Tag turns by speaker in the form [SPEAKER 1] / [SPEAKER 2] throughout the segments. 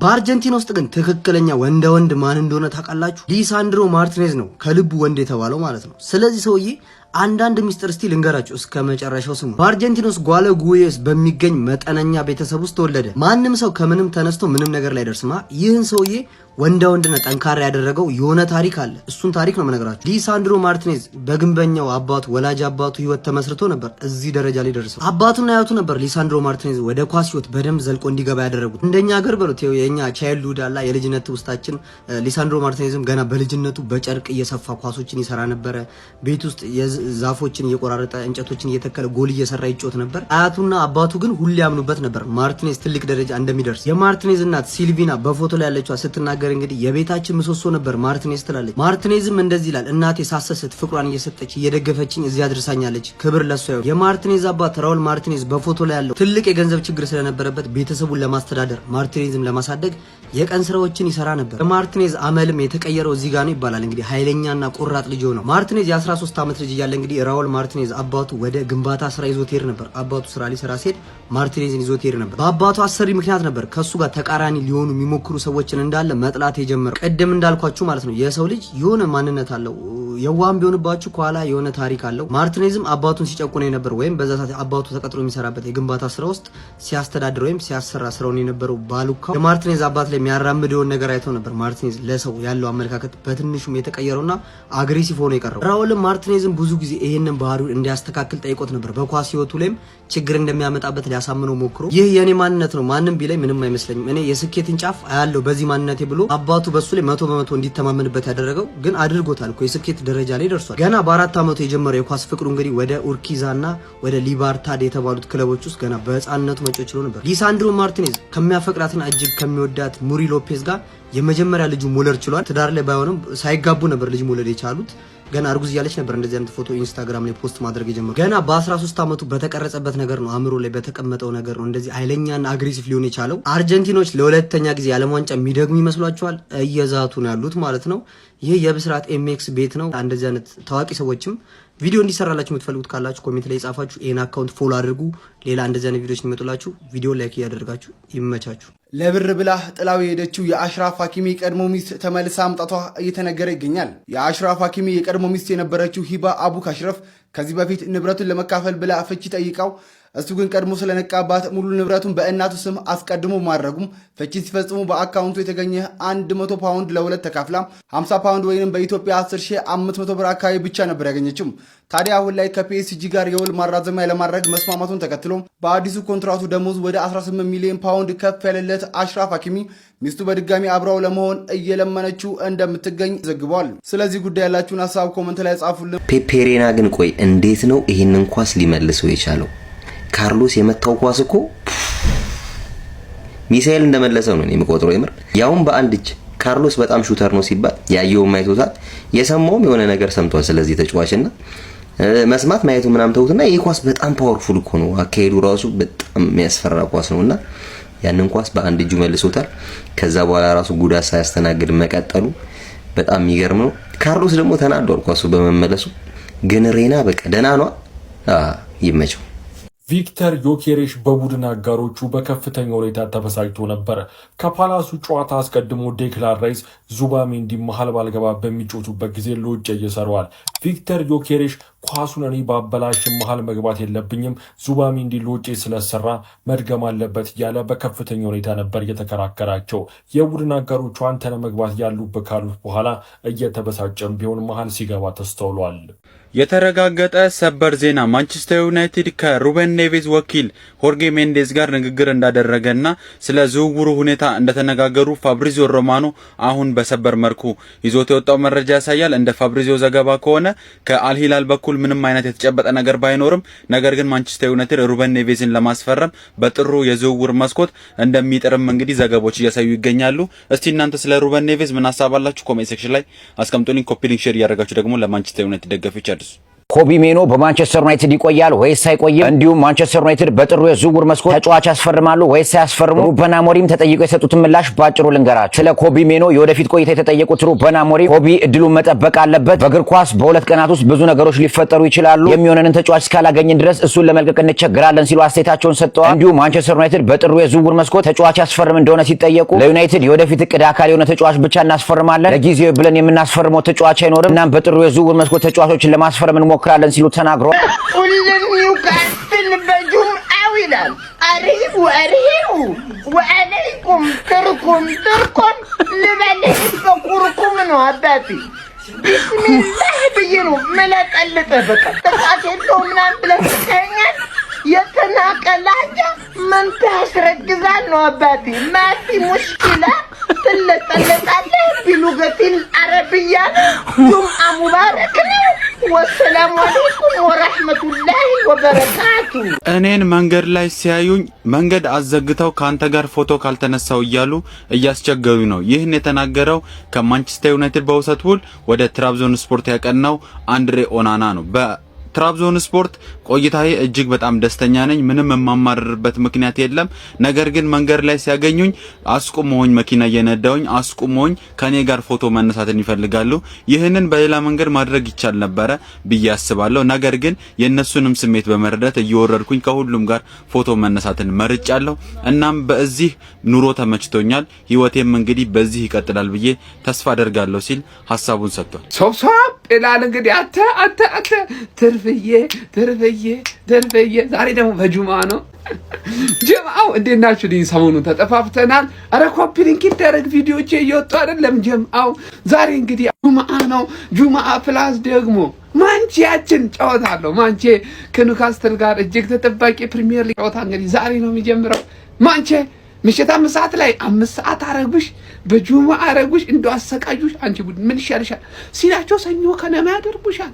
[SPEAKER 1] በአርጀንቲና ውስጥ ግን ትክክለኛ ወንድ ማን እንደሆነ ታውቃላችሁ? ሊሳንድሮ ማርቲኔዝ ነው ከልቡ ወንድ የተባለው ማለት ነው። ስለዚህ ሰውዬ አንዳንድ ሚስጥር እስቲ ልንገራችሁ እስከ መጨረሻው ስሙ። በአርጀንቲና ውስጥ ጓለጉዌስ በሚገኝ መጠነኛ ቤተሰብ ውስጥ ተወለደ። ማንም ሰው ከምንም ተነስቶ ምንም ነገር ላይ ደርስማ። ይህን ሰውዬ ወንድና ጠንካራ ያደረገው የሆነ ታሪክ አለ። እሱን ታሪክ ነው መነግራችሁ። ሊሳንድሮ ማርቲኔዝ በግንበኛው አባቱ ወላጅ አባቱ ህይወት ተመስርቶ ነበር እዚህ ደረጃ ላይ ደርሰው። አባቱና አያቱ ነበር ሊሳንድሮ ማርቲኔዝ ወደ ኳስ ህይወት በደንብ ዘልቆ እንዲገባ ያደረጉት። እንደኛ ሀገር በሉት የኛ ቻይልድሁድ አላ የልጅነት ውስጣችን። ሊሳንድሮ ማርቲኔዝም ገና በልጅነቱ በጨርቅ እየሰፋ ኳሶችን ይሰራ ነበረ። ቤት ውስጥ ዛፎችን እየቆራረጠ እንጨቶችን እየተከለ ጎል እየሰራ ይጮት ነበር። አያቱና አባቱ ግን ሁሌ ያምኑበት ነበር ማርቲኔዝ ትልቅ ደረጃ እንደሚደርስ። የማርቲኔዝ እናት ሲልቪና በፎቶ ላይ ያለችው ስትናገር እንግዲህ የቤታችን ምሰሶ ነበር ማርቲኔዝ ትላለች። ማርቲኔዝም እንደዚህ ይላል፣ እናቴ ሳሰስት ፍቅሯን እየሰጠች እየደገፈችኝ እዚህ አድርሳኛለች፣ ክብር ለሷ ይሁን። የማርቲኔዝ አባት ራውል ማርቲኔዝ በፎቶ ላይ ያለው ትልቅ የገንዘብ ችግር ስለነበረበት ቤተሰቡን ለማስተዳደር ማርቲኔዝም ለማሳደግ የቀን ስራዎችን ይሰራ ነበር። የማርቲኔዝ አመልም የተቀየረው እዚህ ጋር ነው ይባላል። እንግዲህ ኃይለኛና ቆራጥ ልጅ ነው ማርቲኔዝ። የ13 ዓመት ልጅ እያለ እንግዲህ ራውል ማርቲኔዝ አባቱ ወደ ግንባታ ስራ ይዞት ሄድ ነበር። አባቱ ስራ ሊሰራ ሲሄድ ማርቲኔዝን ይዞት ሄድ ነበር። በአባቱ አሰሪ ምክንያት ነበር ከሱ ጋር ተቃራኒ ሊሆኑ የሚሞክሩ ሰዎችን እንዳለ መጥላት የጀመረው። ቀደም እንዳልኳችሁ ማለት ነው የሰው ልጅ የሆነ ማንነት አለው። የዋም ቢሆንባችሁ ከኋላ የሆነ ታሪክ አለው። ማርቲኔዝም አባቱን ሲጨቁነው የነበረው ወይም በዛ ሰዓት አባቱ ተቀጥሮ የሚሰራበት የግንባታ ስራ ውስጥ ሲያስተዳድር ወይም ሲያሰራ ስራውን የነበረው ባሉካው የማርቲኔዝ አባት ላይ የሚያራምደውን ነገር አይተው ነበር ማርቲኔዝ ለሰው ያለው አመለካከት በትንሹም የተቀየረውና አግሬሲቭ ሆኖ የቀረው። ራውልም ማርቲኔዝም ብዙ ጊዜ ይሄንን ባህሪውን እንዲያስተካክል ጠይቆት ነበር። በኳስ ህይወቱ ላይም ችግር እንደሚያመጣበት ሊያሳምነው ሞክሮ ይህ የኔ ማንነት ነው ማንም ቢላይ ምንም አይመስለኝም እኔ የስኬትን ጫፍ አያለው በዚህ ማንነቴ ብሎ አባቱ በሱ ላይ 100% እንዲተማመንበት ያደረገው ግን አድርጎታል እኮ የስኬት ደረጃ ላይ ደርሷል። ገና በ4 ዓመቱ የጀመረው የኳስ ፍቅሩ እንግዲህ ወደ ኡርኪዛና ወደ ሊባርታድ የተባሉት ክለቦች ውስጥ ገና በህፃንነቱ መጮህ ችሎ ነበር። ሊሳንድሮ ማርቲኔዝ ከሚያፈቅራትና እጅግ ከሚወዳት ሙሪ ሎፔዝ ጋር የመጀመሪያ ልጁ ሞለር ችሏል። ትዳር ላይ ባይሆንም ሳይጋቡ ነበር ልጅ ሞለር የቻሉት። ገና እርጉዝ እያለች ነበር እንደዚህ አይነት ፎቶ ኢንስታግራም ላይ ፖስት ማድረግ የጀመረው። ገና በ13 ዓመቱ በተቀረጸበት ነገር ነው አእምሮ ላይ በተቀመጠው ነገር ነው እንደዚህ ኃይለኛና አግሬሲቭ ሊሆን የቻለው። አርጀንቲኖች ለሁለተኛ ጊዜ ዓለም ዋንጫ የሚደግሙ ይመስሏቸዋል። እየዛቱ ነው ያሉት ማለት ነው። ይህ የብስራት ኤምኤክስ ቤት ነው። እንደዚህ አይነት ታዋቂ ሰዎችም ቪዲዮ እንዲሰራላችሁ የምትፈልጉት ካላችሁ ኮሜንት ላይ ጻፋችሁ ይሄን አካውንት ፎሎ አድርጉ። ሌላ እንደዚህ አይነት ቪዲዮዎች የሚመጡላችሁ ቪዲዮ ላይክ እያደረጋችሁ ይመቻችሁ።
[SPEAKER 2] ለብር ብላ ጥላው የሄደችው የአሽራፍ ሀኪሚ የቀድሞ ሚስት ተመልሳ መምጣቷ እየተነገረ ይገኛል። የአሽራፍ ሀኪሚ የቀድሞ ሚስት የነበረችው ሂባ አቡክ አሽረፍ ከዚህ በፊት ንብረቱን ለመካፈል ብላ ፍቺ ጠይቃው እሱ ግን ቀድሞ ስለነቃባት ሙሉ ንብረቱን በእናቱ ስም አስቀድሞ ማድረጉም ፍቺ ሲፈጽሙ በአካውንቱ የተገኘ 100 ፓውንድ ለሁለት ተካፍላ 50 ፓውንድ ወይንም በኢትዮጵያ 10500 ብር አካባቢ ብቻ ነበር ያገኘችው። ታዲያ አሁን ላይ ከፒኤስጂ ጋር የውል ማራዘሚያ ለማድረግ መስማማቱን ተከትሎ በአዲሱ ኮንትራቱ ደሞዝ ወደ 18 ሚሊዮን ፓውንድ ከፍ ያለለት አሽራፍ ሀኪሚ ሚስቱ በድጋሚ አብራው ለመሆን እየለመነችው እንደምትገኝ ዘግቧል። ስለዚህ ጉዳይ ያላችሁን ሀሳብ ኮመንት ላይ ጻፉልን።
[SPEAKER 3] ፔፔሬና ግን ቆይ እንዴት ነው ይህንን ኳስ ሊመልሰው የቻለው? ካርሎስ የመታው ኳስ እኮ ሚሳኤል እንደመለሰው ነው የሚቆጥረው። የምር ያውም በአንድ እጅ። ካርሎስ በጣም ሹተር ነው ሲባል ያየውም አይቶታል፣ የሰማውም የሆነ ነገር ሰምቷል። ስለዚህ ተጫዋችና መስማት ማየቱ ምናምን ተውትና ይሄ ኳስ በጣም ፓወርፉል እኮ ነው። አካሄዱ ራሱ በጣም የሚያስፈራ ኳስ ነውና ያንን ኳስ በአንድ እጁ መልሶታል። ከዛ በኋላ ራሱ ጉዳት ሳያስተናግድ መቀጠሉ በጣም የሚገርም ነው። ካርሎስ ደግሞ ተናዷል ኳሱ በመመለሱ። ግን ሬና በቃ ደህና ነው። ይመቸው።
[SPEAKER 4] ቪክተር ዮኬሬሽ በቡድን አጋሮቹ በከፍተኛ ሁኔታ ተበሳጭቶ ነበር። ከፓላሱ ጨዋታ አስቀድሞ ዴክላን ራይስ ዙባሜንዲ መሃል ባልገባ በሚጮቱበት ጊዜ ሎጭ እየሰሯል። ቪክተር ዮኬሬሽ ኳሱን እኔ ባበላሽም መሃል መግባት የለብኝም ዙባሜንዲ ሎጭ ስለሰራ መድገም አለበት እያለ በከፍተኛ ሁኔታ ነበር እየተከራከራቸው። የቡድን አጋሮቹ አንተ ለመግባት ያሉበት ካሉት በኋላ እየተበሳጨም ቢሆን መሃል ሲገባ ተስተውሏል።
[SPEAKER 5] የተረጋገጠ ሰበር ዜና ማንቸስተር ዩናይትድ ከሩበን ኔቬዝ ወኪል ሆርጌ ሜንዴዝ ጋር ንግግር እንዳደረገና ስለ ዝውውሩ ሁኔታ እንደተነጋገሩ ፋብሪዚዮ ሮማኖ አሁን በሰበር መልኩ ይዞት የወጣው መረጃ ያሳያል። እንደ ፋብሪዚዮ ዘገባ ከሆነ ከአልሂላል በኩል ምንም አይነት የተጨበጠ ነገር ባይኖርም ነገር ግን ማንቸስተር ዩናይትድ ሩበን ኔቬዝን ለማስፈረም በጥሩ የዝውውር መስኮት እንደሚጥርም እንግዲህ ዘገባዎች እያሳዩ ይገኛሉ። እስቲ እናንተ ስለ ሩበን ኔቬዝ ምን ሐሳብ አላችሁ? ኮሜንት ሴክሽን ላይ አስቀምጡልኝ። ኮፒ ሊንክ ሼር ያደርጋችሁ ደግሞ ለማንቸስተር ዩናይትድ ደጋፊዎች
[SPEAKER 6] ኮቢ ሜኖ በማንቸስተር ዩናይትድ ይቆያል ወይስ አይቆይም? እንዲሁም ማንቸስተር ዩናይትድ በጥሩ የዝውውር መስኮት ተጫዋች ያስፈርማሉ ወይስ አያስፈርሙ? ሩበን አሞሪም ተጠይቀው የሰጡትን ምላሽ ባጭሩ ልንገራችሁ። ስለ ኮቢ ሜኖ የወደፊት ቆይታ የተጠየቁት ሩበን አሞሪም ኮቢ እድሉን መጠበቅ አለበት፣ በእግር ኳስ በሁለት ቀናት ውስጥ ብዙ ነገሮች ሊፈጠሩ ይችላሉ፣ የሚሆነንን ተጫዋች እስካላገኘን ድረስ እሱን ለመልቀቅ እንቸገራለን ሲሉ አስተያየታቸውን ሰጥተዋል። እንዲሁም ማንቸስተር ዩናይትድ በጥሩ የዝውውር መስኮት ተጫዋች ያስፈርም እንደሆነ ሲጠየቁ ለዩናይትድ የወደፊት እቅድ አካል የሆነ ተጫዋች ብቻ እናስፈርማለን፣ ለጊዜው ብለን የምናስፈርመው ተጫዋች አይኖርም፣ እናም በጥሩ የዝውውር መስኮት ተጫዋቾችን ለማስፈረም እንሞክራለን ሲሉ ተናግረዋል።
[SPEAKER 7] ይላል አሪቡ አሪቡ ወአለይኩም ትርኩም ልበልህ በቁርኩም ነው አባቴ ቢስሚላህ ብዬ ነው መለጠልጥህ በቃ ጥቃት የለው ምናምን ብለህ ትተኛል የተናቀላጃ መንታ ያስረግዛል ነው አባቴ ማፊ ሙሽኪላ ትለጠለጣለህ ቢሉገቲል አረብያ ጁምዓ ሙባረክ ነው። ወሰላሙ አለይኩም ወራህመቱላሂ ወበረካቱ።
[SPEAKER 5] እኔን መንገድ ላይ ሲያዩኝ መንገድ አዘግተው ካንተ ጋር ፎቶ ካልተነሳው እያሉ እያስቸገሩ ነው። ይህን የተናገረው ከማንቸስተር ዩናይትድ በውሰት ውል ወደ ትራብዞን ስፖርት ያቀናው አንድሬ ኦናና ነው። ትራብዞን ስፖርት ቆይታዬ እጅግ በጣም ደስተኛ ነኝ። ምንም የማማረርበት ምክንያት የለም። ነገር ግን መንገድ ላይ ሲያገኙኝ አስቁመውኝ መኪና እየነዳውኝ አስቁመውኝ ከኔ ጋር ፎቶ መነሳትን ይፈልጋሉ። ይህንን በሌላ መንገድ ማድረግ ይቻል ነበረ ብዬ አስባለሁ። ነገር ግን የነሱንም ስሜት በመረዳት እየወረድኩኝ ከሁሉም ጋር ፎቶ መነሳትን መርጫለሁ። እናም በዚህ ኑሮ ተመችቶኛል። ህይወቴም እንግዲህ በዚህ ይቀጥላል ብዬ ተስፋ አደርጋለሁ ሲል ሐሳቡን ሰጥቷል።
[SPEAKER 8] ሶብሶብ ይላል እንግዲህ አተ ትርፍዬ ዛሬ ደግሞ በጁማ ነው። ጀምአው እንዴት ናችሁ? ሰሞኑን ተጠፋፍተናል። አረ ኮፒ ሊንክ ይደረግ ቪዲዮቼ እየወጡ አይደለም። ጀምአው ዛሬ እንግዲህ ጁማ ነው። ጁማ ፕላስ ደግሞ ማንቼያችን ጨዋታ አለው። ማንቼ ከኒውካስትል ጋር እጅግ ተጠባቂ ፕሪሚየር ሊግ ጨዋታ እንግዲህ ዛሬ ነው የሚጀምረው። ማንቼ ምሽት 5 ሰዓት ላይ 5 ሰዓት አረጉሽ በጁማ አረጉሽ እንደው አሰቃዩሽ። አንቺ ቡድን ምን ይሻልሻል ሲላቸው ሰኞ ከነማ ያደርጉሻል።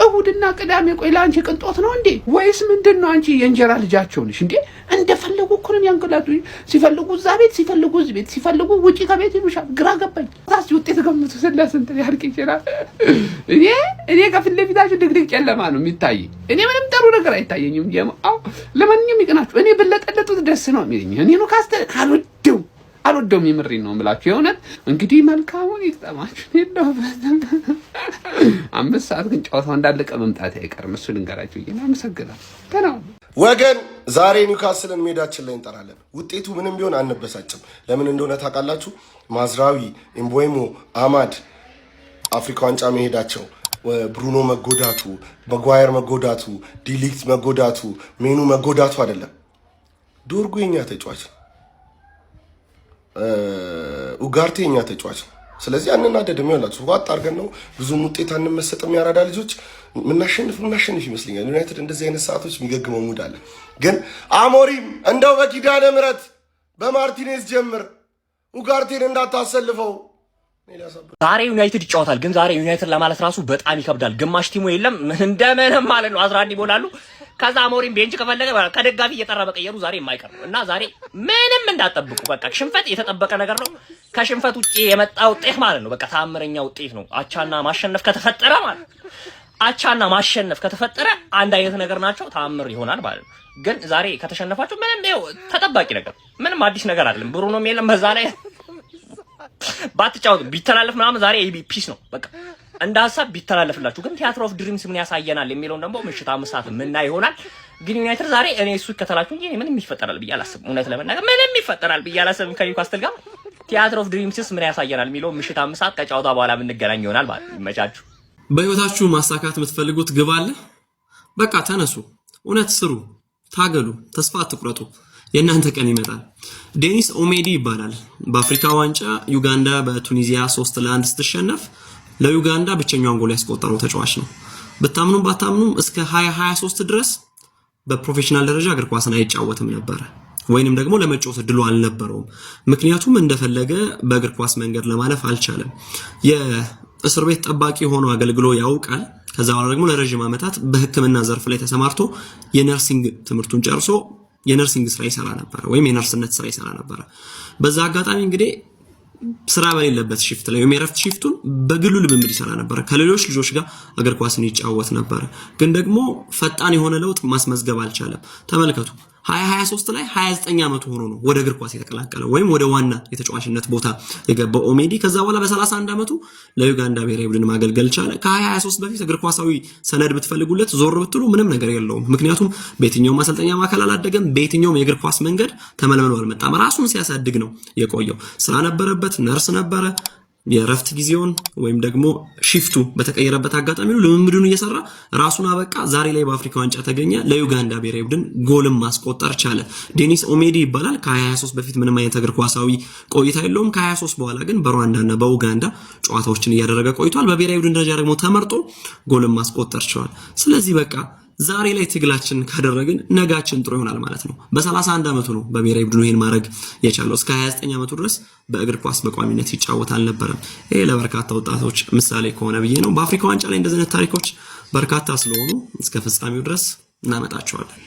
[SPEAKER 8] እሁድና ቅዳሜ ቆይ ለአንቺ ቅንጦት ነው እንዴ ወይስ ምንድነው? አንቺ የእንጀራ ልጃቸው ነሽ እንዴ? እንደፈለጉ እኮ ነው ያንገላቱኝ። ሲፈልጉ እዛ ቤት፣ ሲፈልጉ እዚህ ቤት፣ ሲፈልጉ ውጪ ከቤት ይሉሻል። ግራ ገባኝ። ታስ ውጤት ገምቱ ስለስንት ያርቅ ይችላል። እኔ ከፊት ለፊታችሁ ድግድግ ጨለማ ነው የሚታይ። እኔ ምንም ጥሩ ነገር አይታየኝም። ለማንኛውም ይቅናችሁ። እኔ በለጠለጡት ደስ ነው የሚለኝ። እኔ ነው ካስተር አልወደውም የምሬን ነው የምላችሁ። የእውነት እንግዲህ መልካሙን ይግጠማችሁ። የለውም 5 ሰዓት ግን ጨዋታው እንዳለቀ መምጣት አይቀርም። እሱ ልንገራችሁ። አመሰግናለሁ። ተናው
[SPEAKER 9] ወገን ዛሬ ኒውካስልን ሜዳችን ላይ እንጠራለን። ውጤቱ ምንም ቢሆን አንበሳጭም። ለምን እንደሆነ ታውቃላችሁ? ማዝራዊ፣ ኤምቦይሞ፣ አማድ አፍሪካ ዋንጫ መሄዳቸው፣ ብሩኖ መጎዳቱ፣ መጓየር መጎዳቱ፣ ዲሊክት መጎዳቱ፣ ሜኑ መጎዳቱ አይደለም። ዶርጉ የኛ ተጫዋች፣ ኡጋርቴ የኛ ተጫዋች። ስለዚህ አንናደድም። ይኸውላችሁ ዋጥ አድርገን ነው ብዙም ውጤት አንመሰጥም። ያራዳ ልጆች ምናሸንፍ ይመስለኛል። ዩናይትድ እንደዚህ አይነት ሰዓቶች የሚገግመው ሙድ አለ። ግን አሞሪም እንደው በኪዳነ ምሕረት በማርቲኔዝ ጀምር፣ ኡጋርቴን እንዳታሰልፈው።
[SPEAKER 10] ዛሬ ዩናይትድ ይጫወታል። ግን ዛሬ ዩናይትድ ለማለት ራሱ በጣም ይከብዳል። ግማሽ ቲሙ የለም እንደምንም ማለት ነው 11 ይሞላሉ። ከዛ አሞሪም ቤንች ከፈለገ ከደጋፊ እየጠራ በቀየሩ ዛሬ የማይቀር ነው እና ዛሬ ምንም እንዳጠብቁ በቃ ሽንፈት የተጠበቀ ነገር ነው። ከሽንፈት ውጪ የመጣ ውጤት ማለት ነው በቃ ተአምረኛ ውጤት ነው። አቻና ማሸነፍ ከተፈጠረ ማለት አቻና ማሸነፍ ከተፈጠረ አንድ አይነት ነገር ናቸው፣ ተአምር ይሆናል ማለት ነው። ግን ዛሬ ከተሸነፋችሁ ምንም ነው ተጠባቂ ነገር፣ ምንም አዲስ ነገር አይደለም። ብሩኖም የለም በዛ ላይ ባትጫወቱ ቢተላለፍ ምናምን ዛሬ ፒስ ነው በቃ እንደ ሐሳብ ቢተላለፍላችሁ። ግን ቲያትር ኦፍ ድሪምስ ምን ያሳየናል የሚለውን ደግሞ ምሽት 5 ሰዓት ምን ይሆናል። ግን ዩናይትድ ዛሬ እኔ እሱ ይከተላችሁ እንጂ ምንም ይፈጠራል ብዬ አላስብም። እውነት ለመናገር ምንም ይፈጠራል ብዬ አላስብም ከኒውካስትል ጋር። ቲያትር ኦፍ ድሪምስስ ምን ያሳየናል የሚለው ምሽት 5 ሰዓት ከጨዋታ በኋላ የምንገናኝ ይሆናል ማለት ነው። ይመቻችሁ።
[SPEAKER 11] በህይወታችሁ ማሳካት የምትፈልጉት ግብ አለ? በቃ ተነሱ፣ እውነት ስሩ፣ ታገሉ፣ ተስፋ አትቁረጡ። የእናንተ ቀን ይመጣል። ዴኒስ ኦሜዲ ይባላል። በአፍሪካ ዋንጫ ዩጋንዳ በቱኒዚያ 3-1 ስትሸነፍ ለዩጋንዳ ብቸኛውን ጎል ያስቆጠረው ተጫዋች ነው። ብታምኑም ባታምኑም እስከ 2023 ድረስ በፕሮፌሽናል ደረጃ እግር ኳስን አይጫወትም ነበር፣ ወይንም ደግሞ ለመጫወት እድሉ አልነበረውም። ምክንያቱም እንደፈለገ በእግር ኳስ መንገድ ለማለፍ አልቻለም። የእስር ቤት ጠባቂ ሆኖ አገልግሎ ያውቃል። ከዛ በኋላ ደግሞ ለረጅም ዓመታት በሕክምና ዘርፍ ላይ ተሰማርቶ የነርሲንግ ትምህርቱን ጨርሶ የነርሲንግ ስራ ይሰራ ነበር፣ ወይም የነርስነት ስራ ይሰራ ነበር። በዛ አጋጣሚ እንግዲህ ስራ በሌለበት ሽፍት ላይ ወይም የረፍት ሽፍቱን በግሉ ልምምድ ይሰራ ነበር። ከሌሎች ልጆች ጋር እግር ኳስን ይጫወት ነበር። ግን ደግሞ ፈጣን የሆነ ለውጥ ማስመዝገብ አልቻለም። ተመልከቱ 2023 ላይ 29 ዓመቱ ሆኖ ነው ወደ እግር ኳስ የተቀላቀለው ወይም ወደ ዋና የተጫዋችነት ቦታ የገባው ኦሜዲ። ከዛ በኋላ በ31 ዓመቱ ለዩጋንዳ ብሔራዊ ቡድን ማገልገል ቻለ። ከ2023 በፊት እግር ኳሳዊ ሰነድ ብትፈልጉለት ዞር ብትሉ ምንም ነገር የለውም። ምክንያቱም በየትኛውም ማሰልጠኛ ማዕከል አላደገም፣ በየትኛውም የእግር ኳስ መንገድ ተመልምሎ አልመጣም። ራሱን ሲያሳድግ ነው የቆየው። ስራ ነበረበት፣ ነርስ ነበረ። የረፍት ጊዜውን ወይም ደግሞ ሽፍቱ በተቀየረበት አጋጣሚ ነው ልምምዱን እየሰራ ራሱን አበቃ። ዛሬ ላይ በአፍሪካ ዋንጫ ተገኘ። ለዩጋንዳ ብሔራዊ ቡድን ጎልም ማስቆጠር ቻለ። ዴኒስ ኦሜዲ ይባላል። ከ23 በፊት ምንም አይነት እግር ኳሳዊ ቆይታ የለውም። ከ23 በኋላ ግን በሩዋንዳና በኡጋንዳ ጨዋታዎችን እያደረገ ቆይቷል። በብሔራዊ ቡድን ደረጃ ደግሞ ተመርጦ ጎልም ማስቆጠር ችሏል። ስለዚህ በቃ ዛሬ ላይ ትግላችን ካደረግን ነጋችን ጥሩ ይሆናል ማለት ነው። በ31 ዓመቱ ነው በብሔራዊ ቡድኑ ይሄን ማድረግ የቻለው። እስከ 29 ዓመቱ ድረስ በእግር ኳስ በቋሚነት ይጫወት አልነበረም። ይሄ ለበርካታ ወጣቶች ምሳሌ ከሆነ ብዬ ነው። በአፍሪካ ዋንጫ ላይ እንደዚህ አይነት ታሪኮች በርካታ ስለሆኑ እስከ ፍጻሜው ድረስ እናመጣቸዋለን።